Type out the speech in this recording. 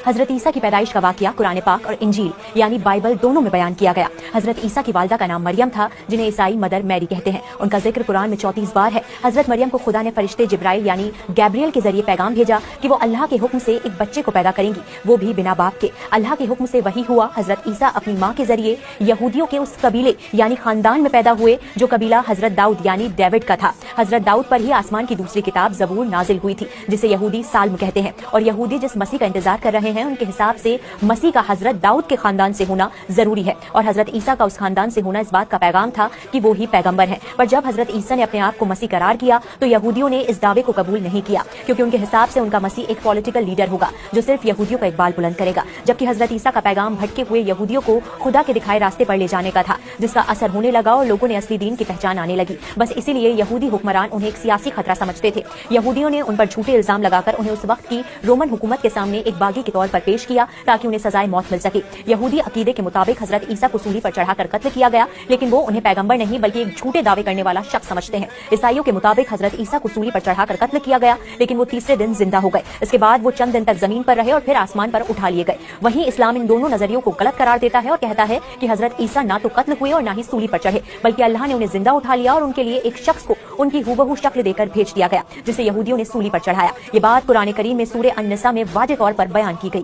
حضرت عیسیٰ کی پیدائش کا واقعہ قرآن پاک اور انجیل یعنی بائبل دونوں میں بیان کیا گیا۔ حضرت عیسیٰ کی والدہ کا نام مریم تھا، جنہیں عیسائی مدر میری کہتے ہیں۔ ان کا ذکر قرآن میں 34 بار ہے۔ حضرت مریم کو خدا نے فرشتے جبرائیل یعنی گیبریل کے ذریعے پیغام بھیجا کہ وہ اللہ کے حکم سے ایک بچے کو پیدا کریں گی، وہ بھی بنا باپ کے۔ اللہ کے حکم سے وہی ہوا۔ حضرت عیسیٰ اپنی ماں کے ذریعے یہودیوں کے اس قبیلے یعنی خاندان میں پیدا ہوئے جو قبیلہ حضرت داؤد یعنی ڈیوڈ کا تھا۔ حضرت داؤد پر ہی آسمان کی دوسری کتاب زبور نازل ہوئی تھی، جسے یہودی سالم کہتے ہیں، اور یہودی جس مسیح کا انتظار کر رہے ہیں ان کے حساب سے مسیح کا حضرت داؤد کے خاندان سے ہونا ضروری ہے، اور حضرت عیسیٰ کا اس خاندان سے ہونا اس بات کا پیغام تھا کہ وہ ہی پیغمبر ہیں۔ پر جب حضرت عیسیٰ نے اپنے آپ کو مسیح قرار کیا تو یہودیوں نے اس دعوے کو قبول نہیں کیا، کیونکہ ان کے حساب سے ان کا مسیح ایک پولیٹیکل لیڈر ہوگا جو صرف یہودیوں کا اقبال بلند کرے گا، جبکہ حضرت عیسیٰ کا پیغام بھٹکے ہوئے یہودیوں کو خدا کے دکھائے راستے پر لے جانے کا تھا، جس کا اثر ہونے لگا اور لوگوں نے اصلی دین کی پہچان آنے لگی۔ بس اسی لیے یہودی حکمران انہیں ایک سیاسی خطرہ سمجھتے تھے۔ یہودیوں نے ان پر جھوٹے الزام لگا کر انہیں اس وقت کی رومن حکومت کے سامنے ایک باغی کے طور پر پیش کیا تاکہ انہیں سزائے موت مل سکے۔ یہودی عقیدے کے مطابق حضرت عیسیٰ کو سولی پر چڑھا کر قتل کیا گیا، لیکن وہ انہیں پیغمبر نہیں بلکہ ایک جھوٹے دعوے کرنے والا شخص سمجھتے ہیں۔ عیسائیوں کے مطابق حضرت عیسیٰ کو سولی پر چڑھا کر قتل کیا گیا، لیکن وہ تیسرے دن زندہ ہو گئے۔ اس کے بعد وہ چند دن تک زمین پر رہے اور پھر آسمان پر اٹھا لیے گئے۔ وہیں اسلام ان دونوں نظریوں کو غلط قرار دیتا ہے اور کہتا ہے کہ حضرت عیسیٰ نہ تو قتل ہوئے اور نہ ہی سولی پر چڑھے، بلکہ اللہ نے انہیں زندہ اٹھا لیا اور ان کے لیے ایک شخص کو ان کی ہو شکل دے کر بھیج دیا گیا، جسے یہودیوں نے سولی پر چڑھایا۔ یہ بات قرآن کریم میں سورہ النساء میں واضح طور پر بیان کی گئی۔